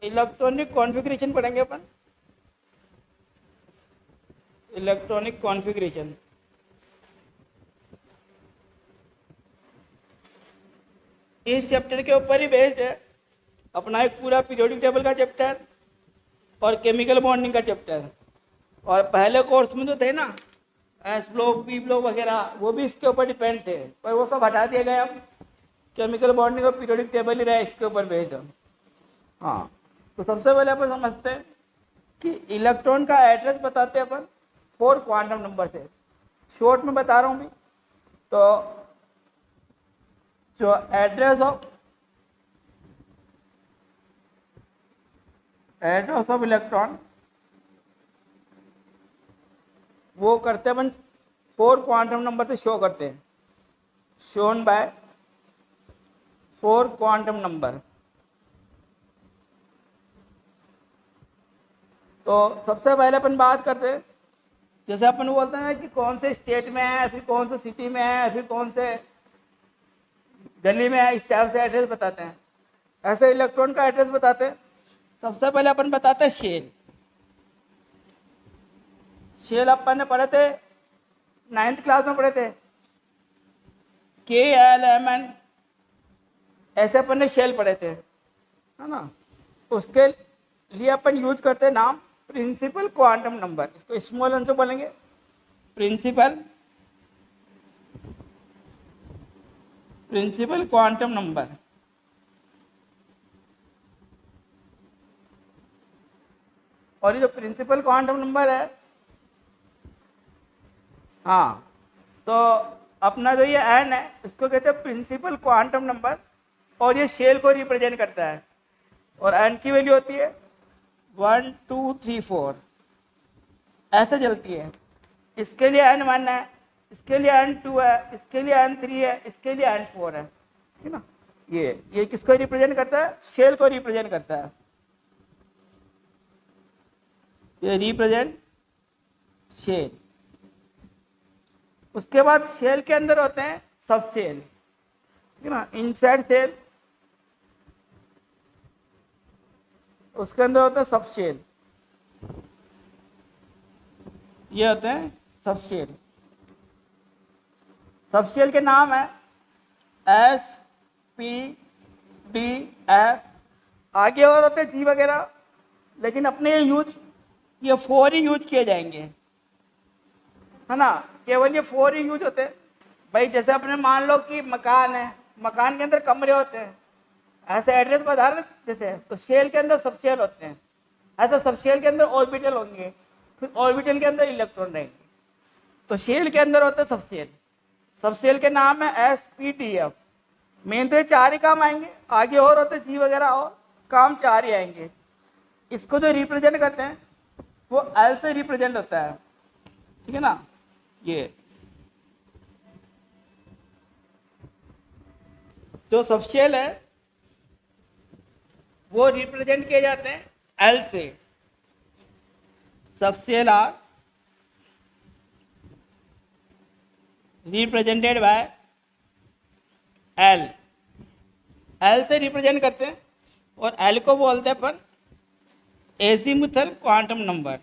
Electronic configuration पढ़ेंगे अपन, electronic configuration. इस chapter के ऊपर ही बेस्ड है अपना एक पूरा पीरियोडिक टेबल का चैप्टर और केमिकल बॉन्डिंग का चैप्टर। और पहले कोर्स में तो थे ना एस ब्लॉक, पी ब्लॉक वगैरह, वो भी इसके ऊपर डिपेंड थे, पर वो सब हटा दिए गए। अब केमिकल बॉन्डिंग और पीरियोडिक टेबल ही रहा इसके ऊपर बेस्ड। हाँ, तो सबसे पहले अपन समझते हैं कि इलेक्ट्रॉन का एड्रेस बताते हैं अपन 4 क्वांटम नंबर से। शॉर्ट में बता रहा हूँ भी, तो जो एड्रेस ऑफ इलेक्ट्रॉन वो करते हैं अपन 4 क्वांटम नंबर से शो करते हैं, शोन बाय 4 क्वांटम नंबर। तो सबसे पहले अपन बात करते हैं, जैसे अपन बोलते हैं कि कौन से स्टेट में है, फिर कौन से सिटी में है, फिर कौन से गली में है, इस टाइप से एड्रेस बताते हैं। ऐसे इलेक्ट्रॉन का एड्रेस बताते हैं। सबसे पहले अपन बताते हैं शेल। शेल अपन ने पढ़े थे 9th क्लास में पढ़े थे, KLMN ऐसे अपन ने शेल पढ़े थे, है ना। उसके लिए अपन यूज करते हैं नाम प्रिंसिपल क्वांटम नंबर। इसको स्मॉल एन से बोलेंगे, प्रिंसिपल क्वांटम नंबर। और ये जो प्रिंसिपल क्वांटम नंबर है, हाँ, तो अपना जो ये एन है इसको कहते हैं प्रिंसिपल क्वांटम नंबर, और ये शेल को रिप्रेजेंट करता है। और एन की वैल्यू होती है 1 2 3 4 ऐसे चलती है। इसके लिए एन 1 है, इसके लिए एन 2 है, इसके लिए एन 3 है, इसके लिए एन 4 है, ठीक ना। ये किसको रिप्रेजेंट करता है? शेल को रिप्रेजेंट करता है। ये रिप्रेजेंट शेल। उसके बाद शेल के अंदर होते हैं सब सेल, ठीक है ना, इनसाइड सेल, उसके अंदर होता है सब शेल। ये होते हैं सब शेल। सब शेल के नाम है S P D F, आगे और होते हैं G वगैरह, लेकिन अपने ये 4 ही यूज किए जाएंगे, है ना। केवल ये 4 ही यूज होते हैं भाई। जैसे अपने मान लो कि मकान है, मकान के अंदर कमरे होते हैं, ऐसे एड्रेस बता रहे जैसे, तो शेल के अंदर सब शेल होते हैं। ऐसे सब शेल के अंदर ऑर्बिटल होंगे, फिर ऑर्बिटल के अंदर इलेक्ट्रॉन रहेंगे। तो शेल के अंदर होते हैं सब शेल। सब शेल के नाम है SPDF। मेन तो ये 4 ही काम आएंगे, आगे और होते हैं G वगैरह, और काम 4 ही आएंगे। इसको जो रिप्रेजेंट करते हैं वो L से रिप्रेजेंट होता है, ठीक है ना। ये जो सब शेल है वो रिप्रेजेंट किए जाते हैं L से। Subshell are represented by L। L से रिप्रेजेंट करते हैं, और L को बोलते हैं अपन azimuthal quantum number.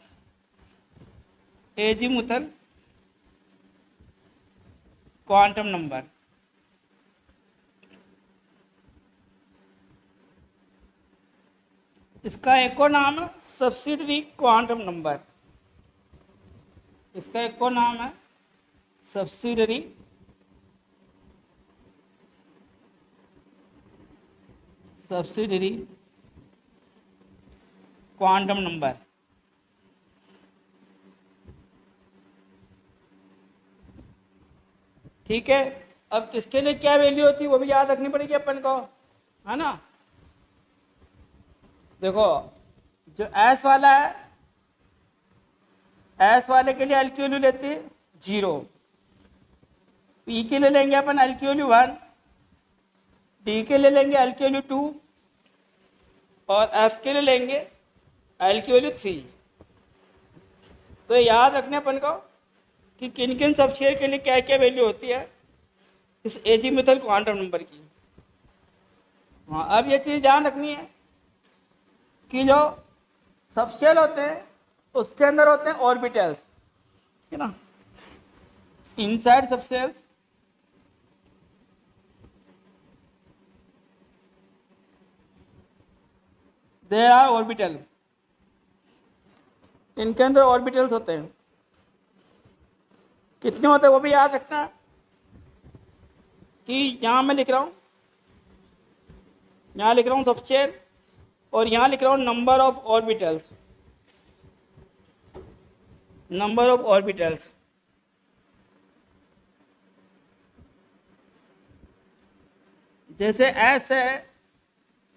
Azimuthal quantum number. इसका एक और नाम है सब्सिडरी क्वांटम नंबर। इसका एक और नाम है सब्सिडरी क्वांटम नंबर। ठीक है। अब किसके लिए क्या वैल्यू होती है वो भी याद रखनी पड़ेगी अपन को, है ना। देखो, जो एस वाला है, एस वाले के लिए एल की वैल्यू लेते हैं 0, पी के लिए लेंगे अपन एल की वैल्यू 1, डी के लिए लेंगे एल की वैल्यू 2, और एफ के लिए लेंगे एल की वैल्यू 3। तो याद रखने अपन को कि किन किन सब शेल के लिए क्या क्या वैल्यू होती है इस एजीमुथल क्वांटम नंबर की। हाँ, अब ये चीज़ ध्यान रखनी है कि जो सबशेल होते हैं उसके अंदर होते हैं ऑर्बिटल्स, ठीक है ना। Inside subshells there are orbital, इनके अंदर ऑर्बिटल्स होते हैं। कितने होते हैं वो भी याद रखना कि यहाँ मैं लिख रहा हूँ, यहाँ लिख रहा हूँ सबशेल और यहाँ लिख रहा हूँ number of orbitals, number of orbitals. जैसे एस है,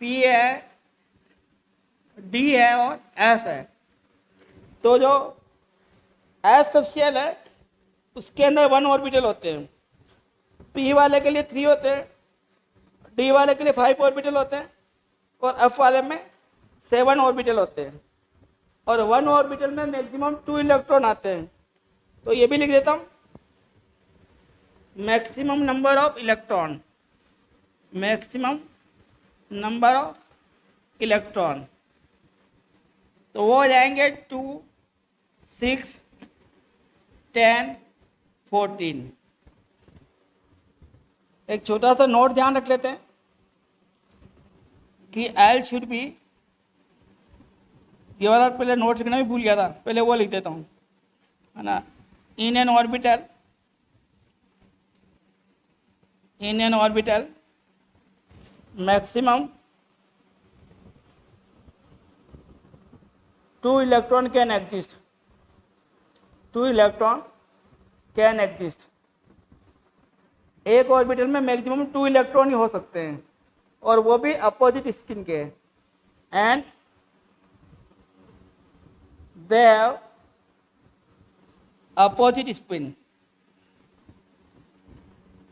पी है, डी है और एफ है, तो जो एस सबशेल है उसके अंदर 1 ऑर्बिटल होते हैं, पी वाले के लिए 3 होते हैं, डी वाले के लिए 5 ऑर्बिटल होते हैं और एफ वाले में 7 ऑर्बिटल होते हैं। और 1 ऑर्बिटल में मैक्सिमम 2 इलेक्ट्रॉन आते हैं। तो ये भी लिख देता हूँ, maximum number of electron, maximum number of electron, तो वो हो जाएंगे 2, 6, 10, 14। एक छोटा सा नोट ध्यान रख लेते हैं कि L शुड बी, ये वाला पहले नोट लिखना भी भूल गया था, पहले वो लिख देता हूँ, है ना। In an orbital, in an orbital maximum 2 electron can exist, 2 electron can exist. एक ऑर्बिटल में मैक्सिमम 2 इलेक्ट्रॉन ही हो सकते हैं और वो भी अपोजिट स्पिन के, and they have opposite spin,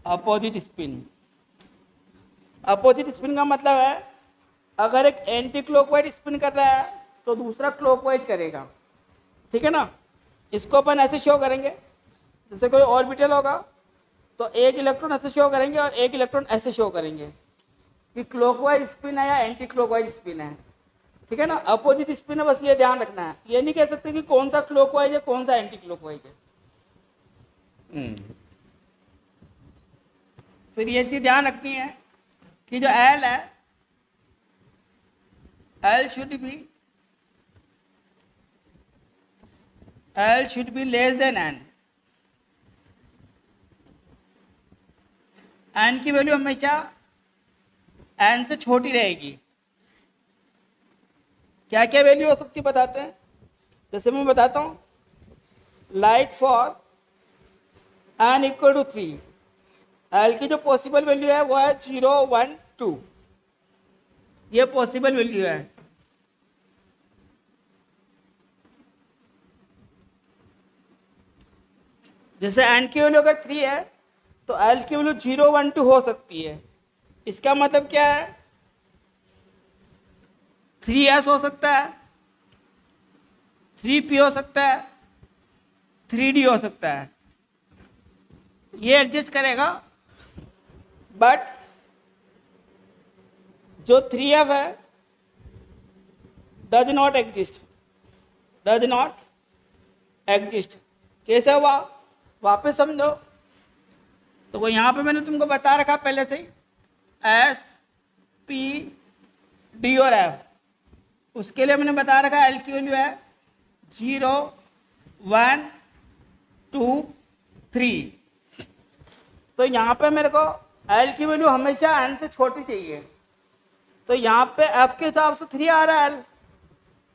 opposite spin. Opposite spin का मतलब है अगर एक एंटी क्लॉकवाइज स्पिन कर रहा है तो दूसरा क्लॉकवाइज करेगा, ठीक है ना। इसको अपन ऐसे शो करेंगे, जैसे कोई ऑर्बिटल होगा तो एक इलेक्ट्रॉन ऐसे शो करेंगे और एक इलेक्ट्रॉन ऐसे शो करेंगे कि क्लॉकवाइज स्पिन है या एंटी क्लॉकवाइज स्पिन है, ठीक है ना। अपोजिट स्पिन है, बस ये ध्यान रखना है। ये नहीं कह सकते कि कौन सा क्लॉकवाइज है कौन सा एंटी क्लॉकवाइज है। फिर ये चीज ध्यान रखनी है कि जो L है, L should be less than N। N की वैल्यू हमेशा N से छोटी रहेगी। क्या क्या वैल्यू हो सकती बताते हैं, जैसे मैं बताता हूँ, like for N equal to 3, L की जो पॉसिबल वैल्यू है वो है 0, 1, 2, ये पॉसिबल वैल्यू है। जैसे N की वैल्यू अगर 3 है तो L की वैल्यू 0, 1, 2 हो सकती है। इसका मतलब क्या है, 3s हो सकता है, 3p हो सकता है, 3d हो सकता है, ये एग्जिस्ट करेगा। बट जो 3f है does not exist, does not exist. कैसे हुआ वापस समझो। तो वो यहाँ पे मैंने तुमको बता रखा पहले से ही, एस, पी, डी और एफ। उसके लिए मैंने बता रखा एल की वैल्यू है 0, 1, 2, 3। तो यहाँ पे मेरे को एल की वैल्यू हमेशा एन से छोटी चाहिए। तो यहाँ पे एफ के हिसाब से 3 आ रहा है एल,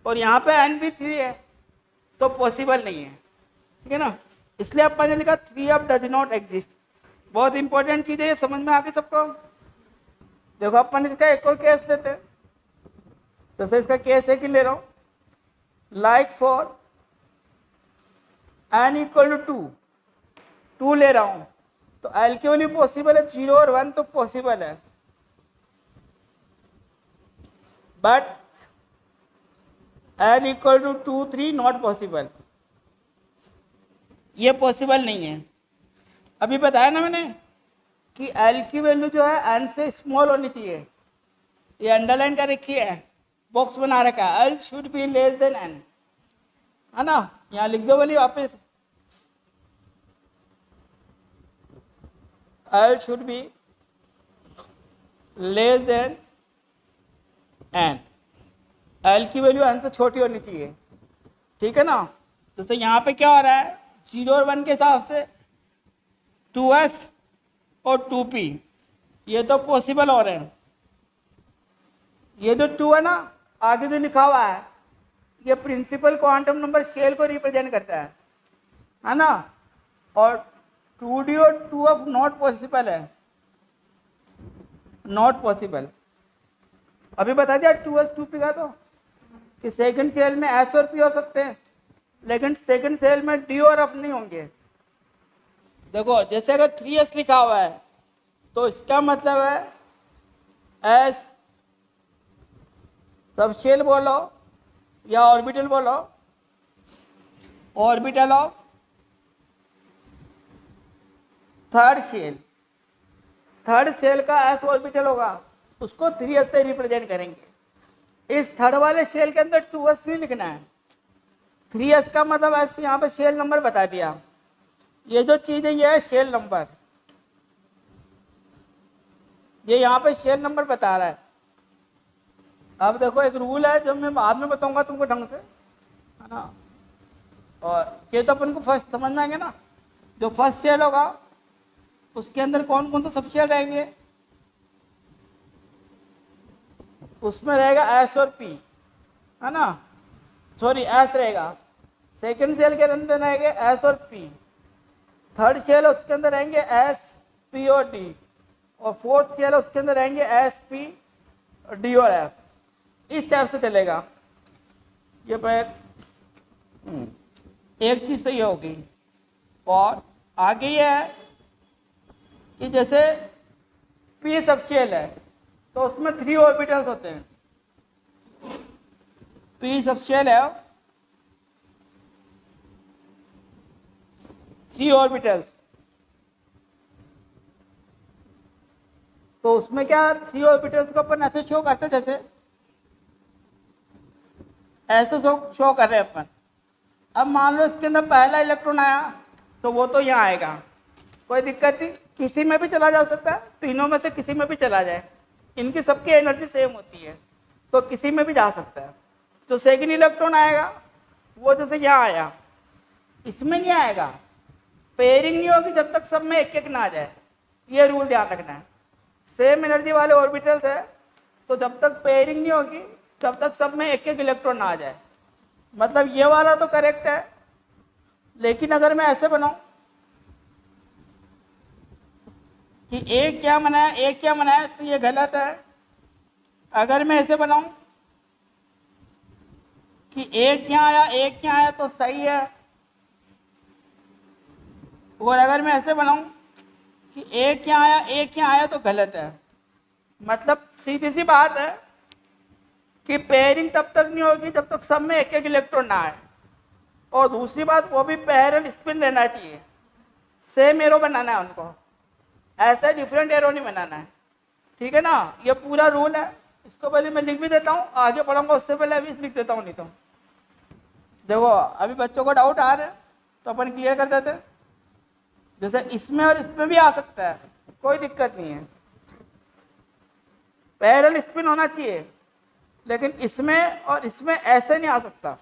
और यहाँ पे एन भी 3 है, तो पॉसिबल नहीं है, ठीक है ना। इसलिए अपन ने लिखा 3f डज नॉट एग्जिस्ट। बहुत इंपॉर्टेंट चीज है ये, समझ में आ गई सबको। देखो अपन इसका एक और केस लेते हैं, जैसे इसका केस एक ही ले रहा हूं, like for n equal to 2 ले रहा हूं, तो l की वैल्यू पॉसिबल है 0 और 1 तो पॉसिबल है, but n equal to 2, 3 not possible, ये पॉसिबल नहीं है। अभी बताया ना मैंने कि L की वैल्यू जो है n से स्मॉल होनी चाहिए, ये अंडरलाइन कर रखी है, बॉक्स बना रखा है, L should be less than N, है ना। यहाँ लिख दो बोलिए वापस, L should be less than N, L की वैल्यू एन से छोटी होनी चाहिए, ठीक है ना। जैसे यहाँ पे क्या हो रहा है, 0 और 1 के हिसाब से 2s और 2p, ये तो पॉसिबल हो रहे हैं। ये जो 2 है ना, आगे जो लिखा हुआ है, ये प्रिंसिपल क्वांटम नंबर शेल को रिप्रेजेंट करता है ना। और 2d और 2f नॉट पॉसिबल है, नॉट पॉसिबल। अभी बता दिया 2s 2p का, तो कि सेकंड सेल में s और p हो सकते हैं, लेकिन सेकंड सेल में d और f नहीं होंगे। देखो जैसे अगर 3s लिखा हुआ है तो इसका मतलब है s सब शेल बोलो या ऑर्बिटल बोलो, orbital of third shell, third shell का s ऑर्बिटल होगा, उसको 3s से रिप्रेजेंट करेंगे। इस थर्ड वाले शेल के अंदर 2s नहीं लिखना है, 3s का मतलब ऐसे यहाँ पे शेल नंबर बता दिया। ये जो चीज है ये है शेल नंबर, ये यहाँ पे शेल नंबर बता रहा है। अब देखो एक रूल है जो मैं बाद में बताऊंगा तुमको ढंग से, है ना। और ये तो अपन को फर्स्ट समझ में आएंगे ना। जो फर्स्ट शेल होगा उसके अंदर कौन कौन से सब शेल रहेंगे, उसमें रहेगा एस और पी, है ना, सॉरी एस रहेगा। सेकंड सेल के अंदर रहेंगे एस और पी, थर्ड सेल उसके अंदर रहेंगे एस पी और डी, और फोर्थ सेल उसके अंदर रहेंगे एस पी डी और एफ। इस टाइप से चलेगा ये पर। एक चीज तो ये होगी, और आगे ये है कि जैसे पी सबशेल है तो उसमें 3 ऑर्बिटल्स होते हैं। पी सबशेल है 3 ऑर्बिटल्स, तो उसमें क्या 3 ऑर्बिटल्स को अपन ऐसे शो करते हैं, जैसे ऐसे शो कर रहे हैं अपन। अब मान लो इसके अंदर पहला इलेक्ट्रॉन आया तो वो तो यहाँ आएगा, कोई दिक्कत नहीं, किसी में भी चला जा सकता है, तीनों में से किसी में भी चला जाए, इनकी सबकी एनर्जी सेम होती है तो किसी में भी जा सकता है। तो सेकंड इलेक्ट्रॉन आएगा वो जैसे यहाँ आया, इसमें नहीं आएगा, पेयरिंग नहीं होगी जब तक सब में एक एक ना आ जाए, ये रूल ध्यान रखना है। सेम एनर्जी वाले ऑर्बिटल्स है तो जब तक पेयरिंग नहीं होगी तब तक सब में एक एक इलेक्ट्रॉन ना आ जाए। मतलब ये वाला तो करेक्ट है, लेकिन अगर मैं ऐसे बनाऊं कि एक क्या मना है एक क्या मना है तो ये गलत है। अगर मैं ऐसे बनाऊं कि एक यहाँ आया एक यहाँ आया तो सही है, और अगर मैं ऐसे बनाऊं कि एक यहाँ आया एक यहाँ आया तो गलत है। मतलब सीधी सी बात है कि पेयरिंग तब तक नहीं होगी जब तक सब में एक एक इलेक्ट्रॉन ना आए, और दूसरी बात वो भी पैरेलल स्पिन रहना चाहिए, सेम एरो बनाना है उनको, ऐसा डिफरेंट एरो नहीं बनाना है, ठीक है ना। ये पूरा रूल है, इसको पहले मैं लिख भी देता हूँ, आगे पढ़ूंगा उससे पहले अभी लिख देता हूँ, नहीं तो देखो अभी बच्चों को डाउट आ रहा है तो अपन क्लियर कर देते हैं। जैसे इसमें और इसमें भी आ सकता है, कोई दिक्कत नहीं है, पैरेलल स्पिन होना चाहिए, लेकिन इसमें और इसमें ऐसे नहीं आ सकता।